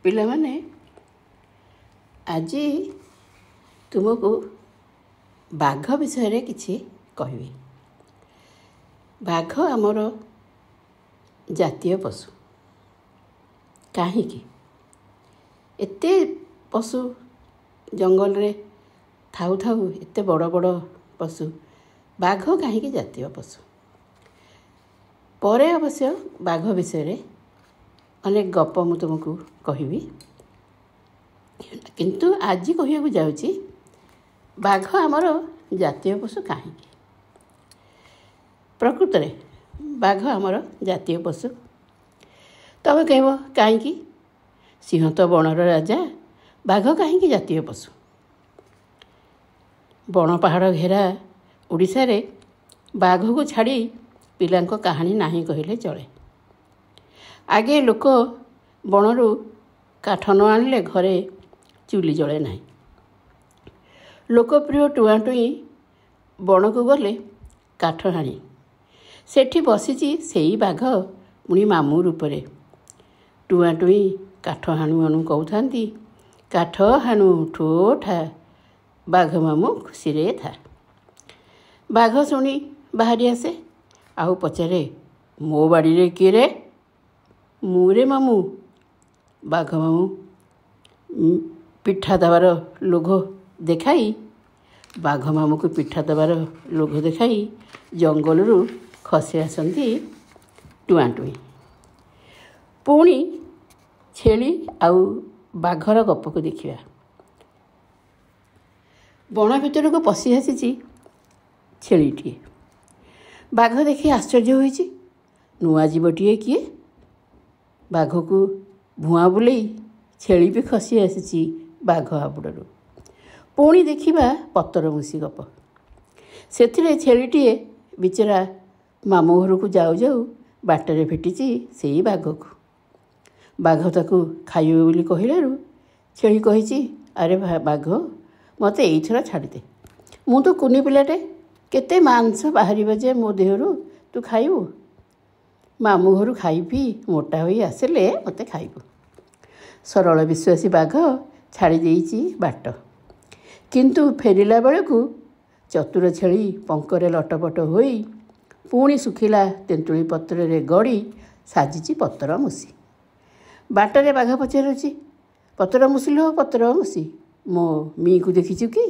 ପିଲାମାନେ, ଆଜି ତୁମକୁ ବାଘ ବିଷୟରେ କିଛି କହିବି। ବାଘ ଆମର ଜାତୀୟ ପଶୁ। କାହିଁକି ଏତେ ପଶୁ ଜଙ୍ଗଲରେ ଥାଉ ଥାଉ ଏତେ ବଡ଼ ବଡ଼ ପଶୁ, ବାଘ କାହିଁକି ଜାତୀୟ ପଶୁ? ପରେ ଅବଶ୍ୟ ବାଘ ବିଷୟରେ ଅନେକ ଗପ ମୁଁ ତୁମକୁ କହିବି, କିନ୍ତୁ ଆଜି କହିବାକୁ ଯାଉଛି ବାଘ ଆମର ଜାତୀୟ ପଶୁ କାହିଁକି। ପ୍ରକୃତରେ ବାଘ ଆମର ଜାତୀୟ ପଶୁ। ତମେ କହିବ କାହିଁକି? ସିଂହ ତ ବଣର ରାଜା, ବାଘ କାହିଁକି ଜାତୀୟ ପଶୁ? ବଣ ପାହାଡ଼ ଘେରା ଓଡ଼ିଶାରେ ବାଘକୁ ଛାଡ଼ି ପିଲାଙ୍କ କାହାଣୀ ନାହିଁ କହିଲେ ଚଳେ। ଆଗେ ଲୋକ ବଣରୁ କାଠ ନ ଆଣିଲେ ଘରେ ଚୁଲି ଜଳେ ନାହିଁ। ଲୋକପ୍ରିୟ ଟୁଆଁ ଟୁଇଁ ବଣକୁ ଗଲେ କାଠ ହାଣି, ସେଠି ବସିଛି ସେଇ ବାଘ, ପୁଣି ମାମୁଁ ରୂପରେ। ଟୁଆଁ ଟୁଇଁ କାଠ ହାଣୁ ହାଣୁ କହୁଥାନ୍ତି, କାଠ ହାଣୁ ଠୋ ଠା, ବାଘ ମାମୁଁ ଖୁସିରେ ଥା। ବାଘ ଶୁଣି ବାହାରି ଆସେ, ଆଉ ପଚାରେ, ମୋ ବାଡ଼ିରେ କିଏ ରେ? ମୁଁ ରେ ମାମୁଁ। ବାଘ ମାମୁଁ ପିଠା ଦେବାର ଲୋଭ ଦେଖାଇ ଜଙ୍ଗଲରୁ ଖସି ଆସନ୍ତି ଟୁଆଁ ଟୁଇଁ। ପୁଣି ଛେଳି ଆଉ ବାଘର ଗପକୁ ଦେଖିବା। ବଣ ଭିତରକୁ ପଶି ଆସିଛି ଛେଳିଟିଏ। ବାଘ ଦେଖି ଆଶ୍ଚର୍ଯ୍ୟ ହୋଇଛି, ନୂଆ ଜୀବଟିଏ କିଏ? ବାଘକୁ ଭୁଆଁ ବୁଲେଇ ଛେଳି ବି ଖସି ଆସିଛି ବାଘ ହାବୁଡ଼ରୁ। ପୁଣି ଦେଖିବା ପତରଘୁଷି ଗପ। ସେଥିରେ ଛେଳିଟିଏ ବିଚରା ମାମୁଁ ଘରକୁ ଯାଉ ଯାଉ ବାଟରେ ଭେଟିଛି ସେଇ ବାଘକୁ। ବାଘ ତାକୁ ଖାଇବ ବୋଲି କହିଲାରୁ ଛେଳି କହିଛି, ଆରେ ବାଘ, ମୋତେ ଏଇଥର ଛାଡ଼ିଦେ। ମୁଁ ତ କୁନି ପିଲାଟେ, କେତେ ମାଂସ ବାହାରିବ ଯେ ମୋ ଦେହରୁ ତୁ ଖାଇବୁ। ମାମୁଁ ଘରୁ ଖାଇ ପିଇ ମୋଟା ହୋଇ ଆସିଲେ ମୋତେ ଖାଇବୁ। ସରଳ ବିଶ୍ୱାସୀ ବାଘ ଛାଡ଼ି ଦେଇଛି ବାଟ, କିନ୍ତୁ ଫେରିଲା ବେଳକୁ ଚତୁର ଛେଳି ପଙ୍କରେ ଲଟପଟ ହୋଇ ପୁଣି ଶୁଖିଲା ତେନ୍ତୁଳି ପତ୍ରରେ ଗଡ଼ି ସାଜିଛି ପତର ମୁଷି। ବାଟରେ ବାଘ ପଚାରୁଛି, ପତର ମୁଷିଲୋ ପତର ମୁଷି, ମୋ ମିକୁ ଦେଖିଛୁ କି?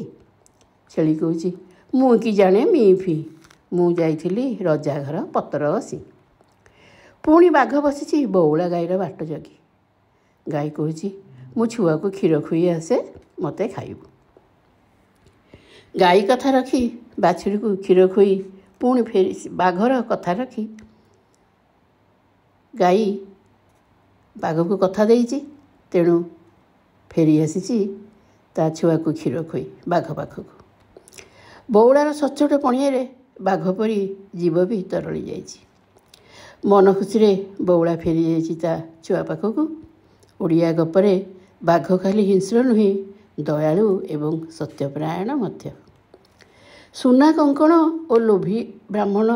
ଛେଳି କହୁଛି, ମୁଁ କି ଜାଣେ ମି ଫି, ମୁଁ ଯାଇଥିଲି ରଜା ଘର ପତର ଘଷି। ପୁଣି ବାଘ ବସିଛି ବଉଳା ଗାଈର ବାଟ ଜଗି। ଗାଈ କହୁଛି, ମୁଁ ଛୁଆକୁ କ୍ଷୀର ଖୁଇ ଆସେ, ମୋତେ ଖାଇବୁ। ଗାଈ କଥା ରଖି ବାଛୁରୀକୁ କ୍ଷୀର ଖୁଇ ପୁଣି ଫେରି ବାଘର କଥା ରଖି ଗାଈ ବାଘକୁ କଥା ଦେଇଛି, ତେଣୁ ଫେରି ଆସିଛି ତା ଛୁଆକୁ କ୍ଷୀର ଖୁଇ ବାଘ ପାଖକୁ। ବଉଳାର ସଚ୍ଚୋଟ ପଣିଆରେ ବାଘ ପରି ଜୀବ ବି ତରଳି ଯାଇଛି। ମନ ଖୁସିରେ ବଉଳା ଫେରି ଯାଇଛି ତା ଛୁଆ ପାଖକୁ। ଓଡ଼ିଆ ଗପରେ ବାଘ ଖାଲି ହିଂସ୍ର ନୁହେଁ, ଦୟାଳୁ ଏବଂ ସତ୍ୟପରାୟଣ ମଧ୍ୟ। ସୁନା କଙ୍କଣ ଓ ଲୋଭୀ ବ୍ରାହ୍ମଣ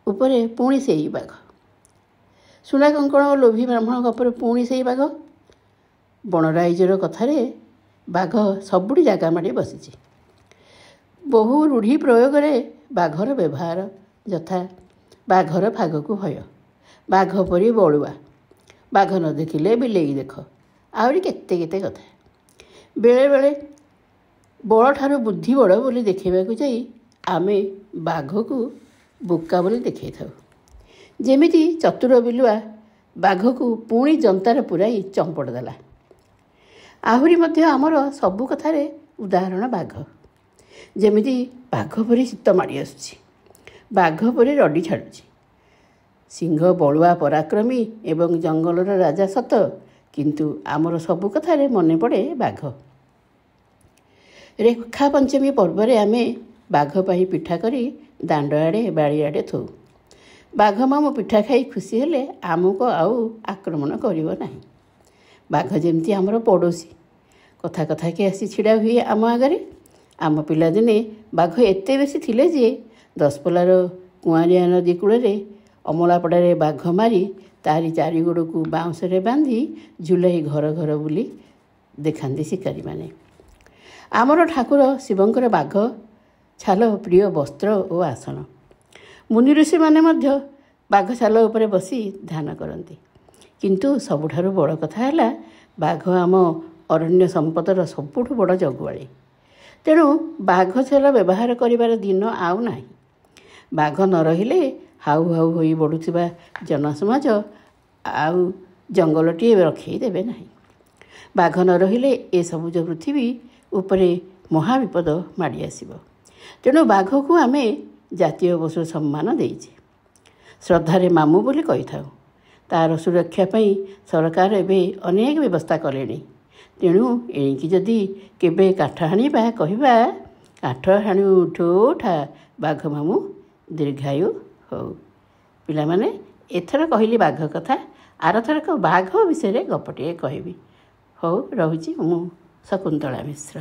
ଉପରେ ପୁଣି ସେଇ ବାଘ। ସୁନା କଙ୍କଣ ଓ ଲୋଭୀ ବ୍ରାହ୍ମଣ ଗପରେ ପୁଣି ସେଇ ବାଘ। ବଣରାଇଜର କଥାରେ ବାଘ ସବୁଠି ଜାଗା ମାଡ଼ି ବସିଛି। ବହୁ ରୂଢ଼ି ପ୍ରୟୋଗରେ ବାଘର ବ୍ୟବହାର, ଯଥା ବାଘର ଫାଗକୁ ଭୟ, ବାଘ ପରି ବଳୁଆ, ବାଘ ନ ଦେଖିଲେ ବିଲେଇ ଦେଖ, ଆହୁରି କେତେ କେତେ କଥା। ବେଳେବେଳେ ବଳଠାରୁ ବୁଦ୍ଧି ବଡ଼ ବୋଲି ଦେଖାଇବାକୁ ଯାଇ ଆମେ ବାଘକୁ ବୋକା ବୋଲି ଦେଖାଇଥାଉ। ଯେମିତି ଚତୁର ବିଲୁଆ ବାଘକୁ ପୁଣି ଜନ୍ତାରେ ପୁରାଇ ଚମ୍ପଟ ଦେଲା। ଆହୁରି ମଧ୍ୟ ଆମର ସବୁ କଥାରେ ଉଦାହରଣ ବାଘ। ଯେମିତି ବାଘ ପରି ଶୀତ ମାଡ଼ି ଆସୁଛି, ବାଘ ପରି ରଡ଼ି ଛାଡ଼ୁଛି। ସିଂହ ବଳୁଆ ପରାକ୍ରମୀ ଏବଂ ଜଙ୍ଗଲର ରାଜା ସତ, କିନ୍ତୁ ଆମର ସବୁ କଥାରେ ମନେ ପଡ଼େ ବାଘ। ରେଖା ପଞ୍ଚମୀ ପର୍ବରେ ଆମେ ବାଘ ପାଇଁ ପିଠା କରି ଦାଣ୍ଡ ଆଡ଼େ ବାଡ଼ିଆଡ଼େ ଥୋଉ। ବାଘ ମାମୁଁ ପିଠା ଖାଇ ଖୁସି ହେଲେ ଆମକୁ ଆଉ ଆକ୍ରମଣ କରିବ ନାହିଁ। ବାଘ ଯେମିତି ଆମର ପଡ଼ୋଶୀ, କଥା କଥାକେ ଆସି ଛିଡ଼ା ହୁଏ ଆମ ଆଗରେ। ଆମ ପିଲାଦିନେ ବାଘ ଏତେ ବେଶୀ ଥିଲେ ଯେ ଦଶପଲ୍ଲାର କୁଆଁରିଆ ନଦୀ କୂଳରେ ଅମଳାପଡ଼ାରେ ବାଘ ମାରି ତାରି ଚାରିଗୋଡ଼କୁ ବାଉଁଶରେ ବାନ୍ଧି ଝୁଲାଇ ଘର ଘର ବୁଲି ଦେଖାନ୍ତି ଶିକାରୀମାନେ। ଆମର ଠାକୁର ଶିବଙ୍କର ବାଘ ଛାଲ ପ୍ରିୟ ବସ୍ତ୍ର ଓ ଆସନ। ମୁନି ଋଷିମାନେ ମଧ୍ୟ ବାଘ ଛାଲ ଉପରେ ବସି ଧ୍ୟାନ କରନ୍ତି। କିନ୍ତୁ ସବୁଠାରୁ ବଡ଼ କଥା ହେଲା ବାଘ ଆମ ଅରଣ୍ୟ ସମ୍ପଦର ସବୁଠୁ ବଡ଼ ଜଗୁଆଳି। ତେଣୁ ବାଘ ଛାଲ ବ୍ୟବହାର କରିବାର ଦିନ ଆଉ ନାହିଁ। ବାଘ ନ ରହିଲେ ହାଉ ହାଉ ହୋଇ ବଢ଼ୁଥିବା ଜନସମାଜ ଆଉ ଜଙ୍ଗଲଟିଏ ରଖେଇ ଦେବେ ନାହିଁ। ବାଘ ନ ରହିଲେ ଏ ସବୁଜ ପୃଥିବୀ ଉପରେ ମହାବିପଦ ମାଡ଼ି ଆସିବ। ତେଣୁ ବାଘକୁ ଆମେ ଜାତୀୟ ପଶୁ ସମ୍ମାନ ଦେଇଛେ, ଶ୍ରଦ୍ଧାରେ ମାମୁଁ ବୋଲି କହିଥାଉ। ତା'ର ସୁରକ୍ଷା ପାଇଁ ସରକାର ଏବେ ଅନେକ ବ୍ୟବସ୍ଥା କଲେଣି। ତେଣୁ ଏଣିକି ଯଦି କେବେ କାଠ ହାଣିବା କହିବା, କାଠ ହାଣୁ ଠୋଠା ବାଘ ମାମୁଁ ଦୀର୍ଘାୟୁ ହଉ। ପିଲାମାନେ, ଏଥର କହିଲି ବାଘ କଥା, ଆରଥରକ ବାଘ ବିଷୟରେ ଗପଟିଏ କହିବି। ହଉ, ରହୁଛି। ମୁଁ ଶକୁନ୍ତଳା ମିଶ୍ର।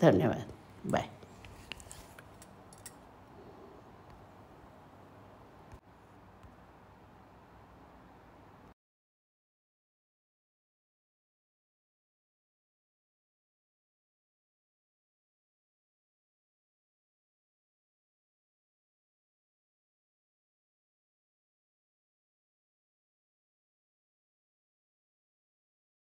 ଧନ୍ୟବାଦ। ବାଏ।